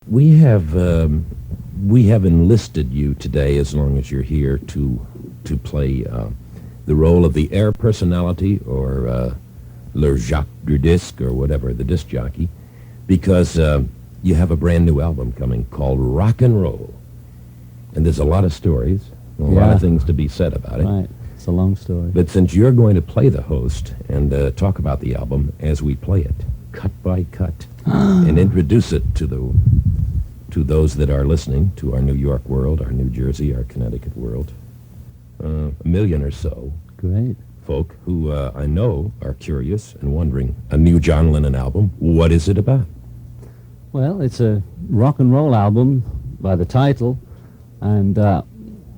We have enlisted you today, as long as you're here, to play the role of the air personality, or le Jacques du disc, or whatever, the disc jockey, because you have a brand new album coming called Rock and Roll, and there's a lot of stories, a lot of things to be said about it. Right, it's a long story. But since you're going to play the host and talk about the album as we play it, cut by cut, and introduce it to those that are listening, to our New York world, our New Jersey, our Connecticut world, a million or so Great. folk who I know are curious and wondering, a new John Lennon album, what is it about? Well, it's a rock and roll album by the title, and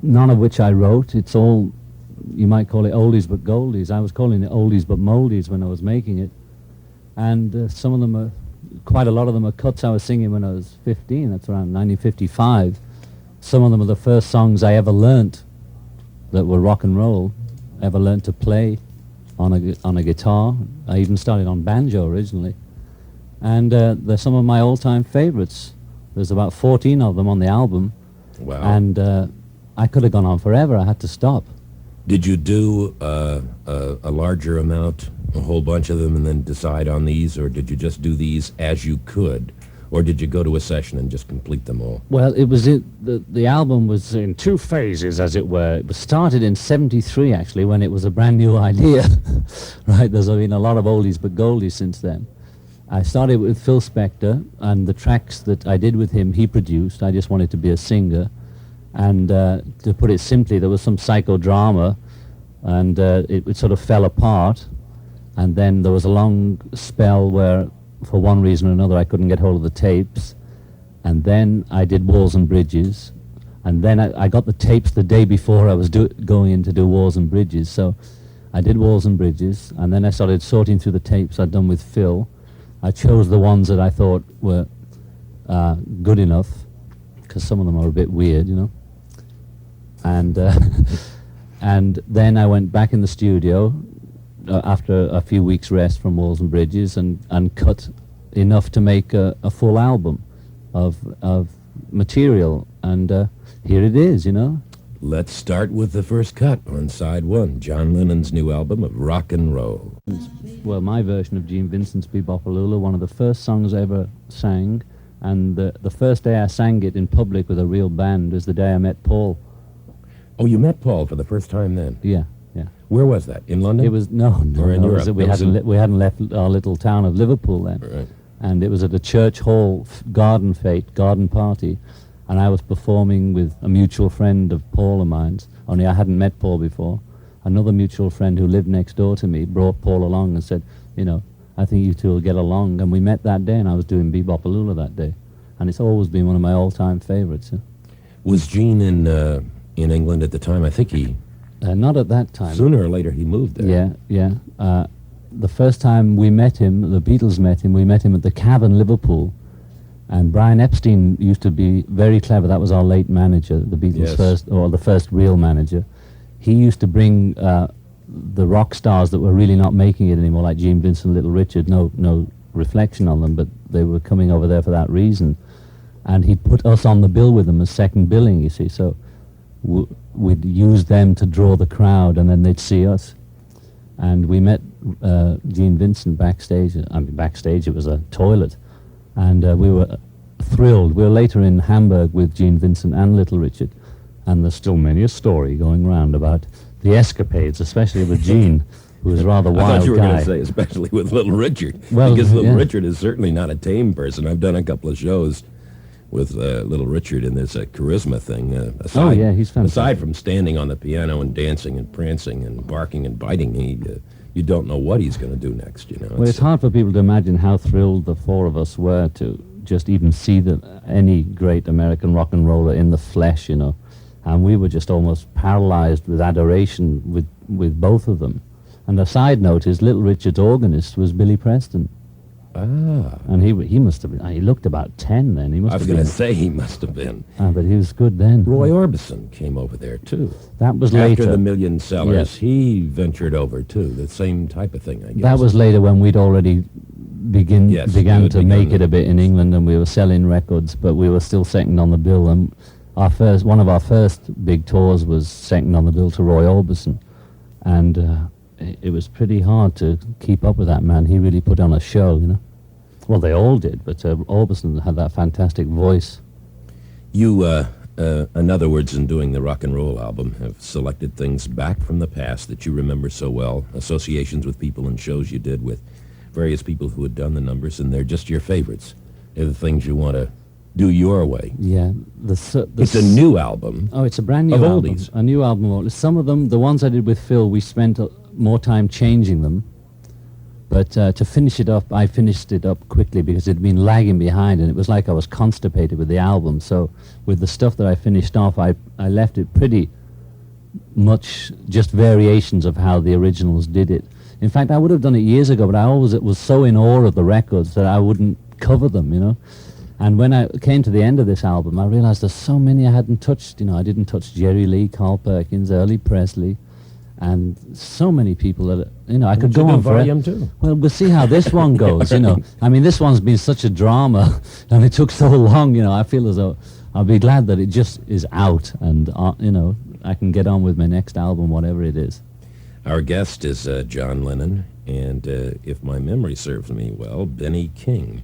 none of which I wrote. It's all, you might call it oldies but goldies. I was calling it oldies but moldies when I was making it. And some of them are, quite a lot of them are cuts I was singing when I was 15. That's around 1955. Some of them are the first songs I ever learnt that were rock and roll, ever learnt to play on a guitar. I even started on banjo originally. And they're some of my all-time favorites. There's about 14 of them on the album. Wow. And I could have gone on forever. I had to stop. Did you do a larger amount, a whole bunch of them, and then decide on these, or did you just do these as you could, or did you go to a session and just complete them all? Well, it was the album was in two phases, as it were. It was started in '73, actually, when it was a brand new idea. Right, there's been a lot of oldies but goldies since then. I started with Phil Spector, and the tracks that I did with him, he produced. I just wanted to be a singer. And to put it simply, there was some psychodrama, and it sort of fell apart. And then there was a long spell where, for one reason or another, I couldn't get hold of the tapes. And then I did Walls and Bridges. And then I got the tapes the day before I was going in to do Walls and Bridges. So I did Walls and Bridges, and then I started sorting through the tapes I'd done with Phil. I chose the ones that I thought were good enough, because some of them are a bit weird, you know. And and then I went back in the studio after a few weeks rest from Walls and Bridges, and cut enough to make a full album of material, and here it is, you know. Let's start with the first cut on side one, John Lennon's new album of rock and roll. Well, my version of Gene Vincent's Bebopaloola, one of the first songs I ever sang, and the first day I sang it in public with a real band was the day I met Paul. Oh, you met Paul for the first time then? Yeah, yeah. Where was that? In London? It was no, or in Europe? We hadn't left our little town of Liverpool then, right. And it was at a church hall garden party, and I was performing with a mutual friend of Paul of mine's. Only I hadn't met Paul before. Another mutual friend who lived next door to me brought Paul along and said, you know, I think you two will get along. And we met that day, and I was doing Bebopaloola that day, and it's always been one of my all-time favorites. Yeah. Was Gene in England at the time? I think he... Not at that time. Sooner or later he moved there. Yeah. The first time we met him, the Beatles met him, we met him at the Cab in Liverpool. And Brian Epstein used to be very clever. That was our late manager, the Beatles' the first real manager. He used to bring the rock stars that were really not making it anymore, like Gene Vincent, Little Richard. No reflection on them, but they were coming over there for that reason. And he put us on the bill with them as second billing, you see. So we'd use them to draw the crowd, and then they'd see us. And we met Gene Vincent backstage. I mean, backstage, it was a toilet. And we were thrilled. We were later in Hamburg with Gene Vincent and Little Richard, and there's still many a story going around about the escapades, especially with Gene, who was rather wild guy. I thought you were going to say especially with Little Richard, well, because Little Richard is certainly not a tame person. I've done a couple of shows with Little Richard, and there's a charisma thing. Aside, he's fantastic. Aside from standing on the piano and dancing and prancing and barking and biting, you don't know what he's going to do next, you know. Well, it's hard for people to imagine how thrilled the four of us were to just even see any great American rock and roller in the flesh, you know. And we were just almost paralyzed with adoration with both of them. And a side note is Little Richard's organist was Billy Preston. Ah. And he must have been, he looked about 10 then. He must I was going to say he must have been. But he was good then. Roy Orbison came over there, too. That was later. After the Million Sellers, yes. He ventured over, too. The same type of thing, I guess. That was later when we'd already Yes, you began had to begun make it to- a bit in England, and we were selling records, but we were still second on the bill. And one of our first big tours was second on the bill to Roy Orbison, and it was pretty hard to keep up with that man. He really put on a show, you know. Well, they all did, but Orbison had that fantastic voice. You, in other words, in doing the rock and roll album, have selected things back from the past that you remember so well, associations with people and shows you did with various people who had done the numbers, and they're just your favorites. They're the things you want to do your way. Yeah, It's a new album. Oh, it's a brand new Of album. oldies. A new album. Some of them, the ones I did with Phil, we spent more time changing them. But to finish it up, I finished it up quickly because it had been lagging behind, and it was like I was constipated with the album. So with the stuff that I finished off, I left it pretty much just variations of how the originals did it. In fact, I would have done it years ago, but I always was so in awe of the records that I wouldn't cover them, you know. And when I came to the end of this album, I realized there's so many I hadn't touched. You know, I didn't touch Jerry Lee, Carl Perkins, Early Presley, and so many people that, you know, I could go on for Volume 2. Well, we'll see how this one goes, you know. I mean, this one's been such a drama, and it took so long, you know. I feel as though I'll be glad that it just is out, and, you know, I can get on with my next album, whatever it is. Our guest is John Lennon, and if my memory serves me well, Benny King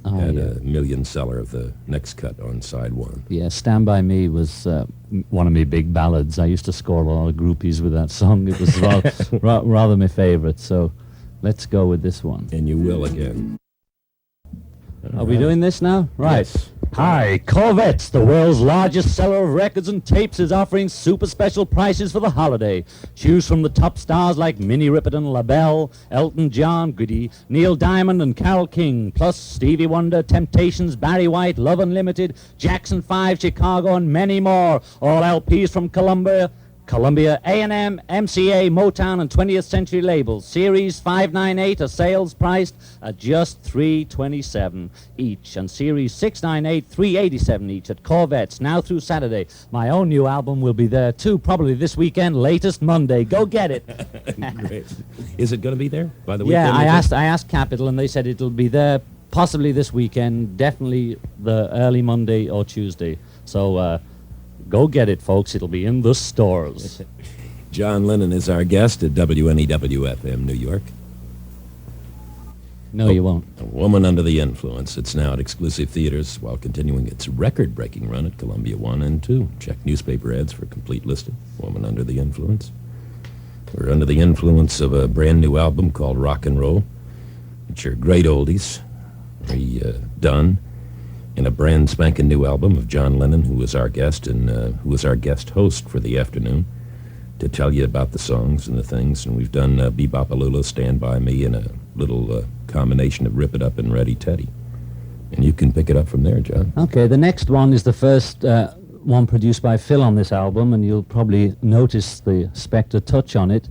had a million seller of the next cut on side one. Yeah, Stand By Me was one of my big ballads. I used to score a lot of groupies with that song. It was rather my favorite, so let's go with this one. And you will again. Are we doing this now? Right. Yes. Hi, Corvettes, the world's largest seller of records and tapes, is offering super special prices for the holiday. Choose from the top stars like Minnie Riperton, LaBelle, Elton John, Goody, Neil Diamond and Carole King, plus Stevie Wonder, Temptations, Barry White, Love Unlimited, Jackson 5, Chicago, and many more. All LPs from Columbia, A&M, MCA, Motown, and 20th Century labels. Series 598 are sales priced at just $327 each, and Series 698, $387 each at Corvettes, now through Saturday. My own new album will be there too, probably this weekend, latest Monday. Go get it. Great. Is it going to be there by the Yeah, weekend? I asked Capitol, and they said it'll be there possibly this weekend, definitely the early Monday or Tuesday. So, go get it, folks. It'll be in the stores. John Lennon is our guest at WNEW-FM New York. No, you won't. A Woman Under the Influence. It's now at exclusive theaters while continuing its record-breaking run at Columbia 1 and 2. Check newspaper ads for a complete listing. Woman Under the Influence. We're under the influence of a brand new album called Rock and Roll, which are great oldies, redone, and a brand spanking new album of John Lennon, who was our guest and who was our guest host for the afternoon, to tell you about the songs and the things. And we've done Bebop-A-Lula, Stand By Me, and a little combination of Rip It Up and Ready Teddy. And you can pick it up from there, John. Okay, the next one is the first one produced by Phil on this album, and you'll probably notice the Spectre touch on it.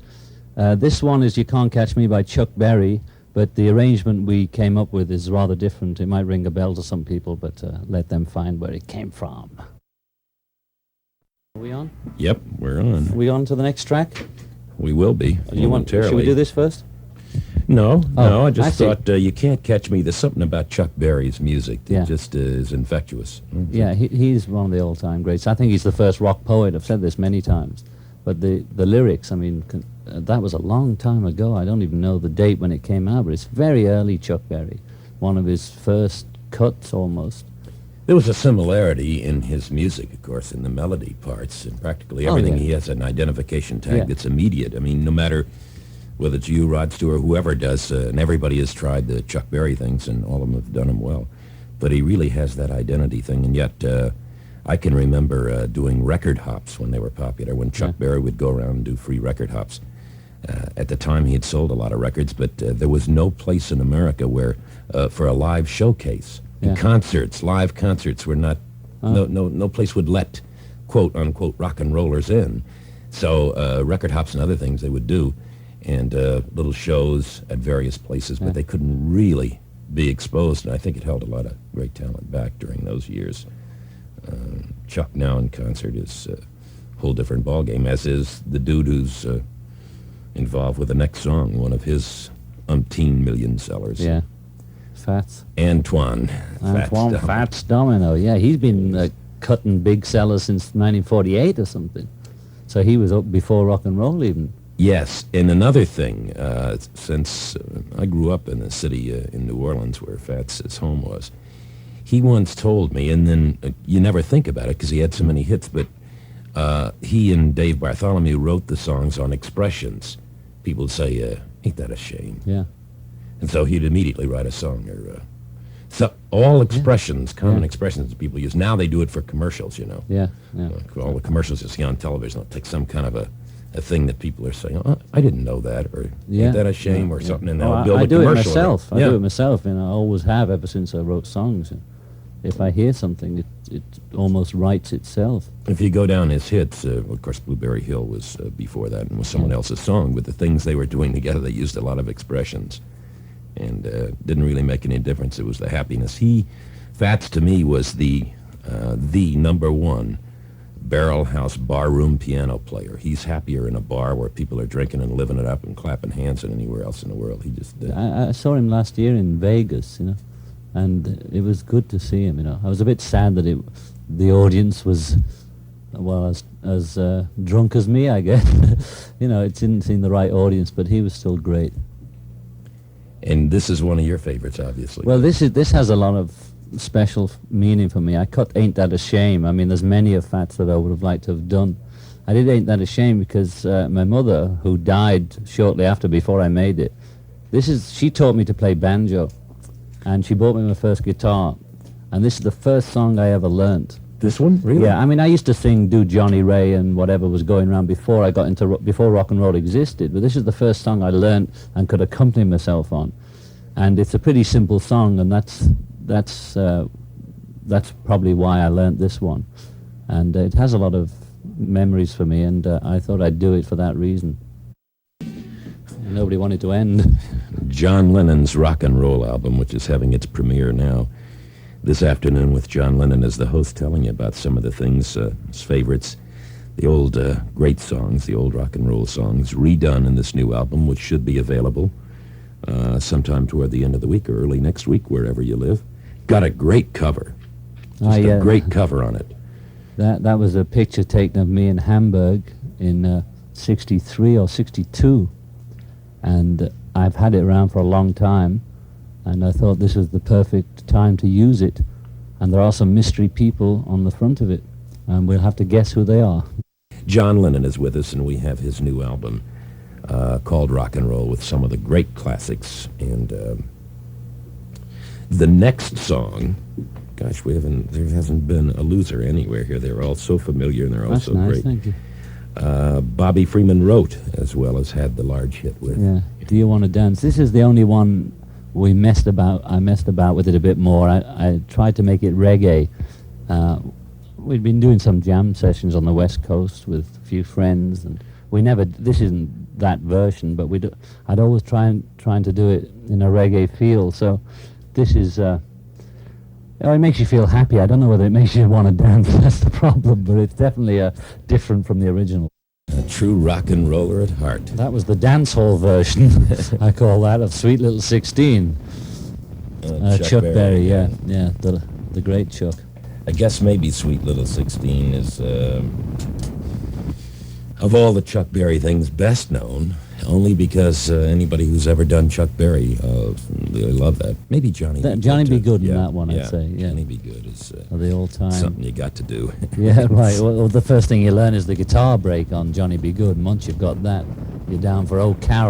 This one is You Can't Catch Me by Chuck Berry, but the arrangement we came up with is rather different. It might ring a bell to some people, but let them find where it came from. Are we on? Yep, we're on. Are we on to the next track? We will be momentarily. Should we do this first? No, I just I see. thought You Can't Catch Me. There's something about Chuck Berry's music that Yeah. just is infectious. Yeah, he's one of the all-time greats. I think he's the first rock poet. I've said this many times. But the lyrics, I mean, that was a long time ago. I don't even know the date when it came out, but it's very early Chuck Berry. One of his first cuts, almost. There was a similarity in his music, of course, in the melody parts and practically everything. yeah. He has an identification tag Yeah. that's immediate. I mean, no matter whether it's you, Rod Stewart, whoever does, and everybody has tried the Chuck Berry things, and all of them have done them well. But he really has that identity thing, and yet I can remember doing record hops when they were popular, when Chuck Berry would go around and do free record hops. At the time, he had sold a lot of records, but there was no place in America where, for a live showcase, and concerts, live concerts were not, no place would let, quote unquote, rock and rollers in. So record hops and other things they would do, and little shows at various places, but they couldn't really be exposed, and I think it held a lot of great talent back during those years. Chuck now in concert is a whole different ballgame, as is the dude who's involved with the next song, one of his umpteen million sellers. Yeah. Fats. Antoine Antoine Fats Domino. Yeah, he's been cutting big sellers since 1948 or something. So he was up before rock and roll even. Yes, and another thing, since I grew up in a city in New Orleans where Fats' home was, he once told me, and then you never think about it because he had so many hits, but he and Dave Bartholomew wrote the songs on expressions. People would say, ain't that a shame? Yeah. And so he'd immediately write a song. So all expressions, common expressions that people use. Now they do it for commercials, you know. Yeah. All the commercials you see on television, they'll take some kind of a thing that people are saying, oh, I didn't know that, or ain't that a shame, or something, and they'll build a commercial. I do it myself, and I always have ever since I wrote songs. If I hear something, it almost writes itself. If you go down his hits, of course, Blueberry Hill was before that and was someone else's song, but the things they were doing together, they used a lot of expressions, and didn't really make any difference. It was the happiness. Fats to me was the number one barrel house barroom piano player. He's happier in a bar where people are drinking and living it up and clapping hands than anywhere else in the world. He just I saw him last year in Vegas, you know, and it was good to see him, you know. I was a bit sad that the audience was, well, as drunk as me, I guess. You know, it didn't seem the right audience, but he was still great. And this is one of your favorites, obviously. Well, this has a lot of special meaning for me. I cut Ain't That a Shame. I mean, there's many of Fats that I would have liked to have done. I did Ain't That a Shame because my mother, who died shortly after, before I made it, she taught me to play banjo, and she bought me my first guitar, and this is the first song I ever learnt. This one, really? Yeah, I mean, I used to do Johnny Ray and whatever was going around before I got into before rock and roll existed, but this is the first song I learnt and could accompany myself on, and it's a pretty simple song, and that's probably why I learnt this one, and it has a lot of memories for me, and I thought I'd do it for that reason. Nobody wanted to end. John Lennon's rock and roll album, which is having its premiere now this afternoon with John Lennon as the host, telling you about some of the things, his favorites, the old great songs, the old rock and roll songs, redone in this new album, which should be available sometime toward the end of the week or early next week, wherever you live. Got a great cover. Just a great cover on it. That was a picture taken of me in Hamburg in 63 or 62. And I've had it around for a long time. And I thought this was the perfect time to use it. And there are some mystery people on the front of it. And we'll have to guess who they are. John Lennon is with us, and we have his new album called Rock and Roll with some of the great classics. And the next song, gosh, there hasn't been a loser anywhere here. They're all so familiar, and they're all so great. Thank you. Bobby Freeman wrote, as well as had the large hit with. Yeah, Do You Want to Dance? This is the only one I messed about with it a bit more. I tried to make it reggae. We'd been doing some jam sessions on the West Coast with a few friends, and this isn't that version, but I'd always trying to do it in a reggae feel. So this is, it makes you feel happy. I don't know whether it makes you want to dance, that's the problem, but it's definitely different from the original. A true rock and roller at heart. That was the dance hall version, I call that, of Sweet Little 16. Chuck Berry, yeah, the great Chuck. I guess maybe Sweet Little 16 is, of all the Chuck Berry things, best known, only because anybody who's ever done Chuck Berry really love that. Maybe Johnny B. Johnny Good B. Good too. in that one, I'd say. Yeah. Johnny B. Good is the all-time. something you got to do. Yeah, right. Well, the first thing you learn is the guitar break on Johnny B. Good, and once you've got that, you're down for Old Carol.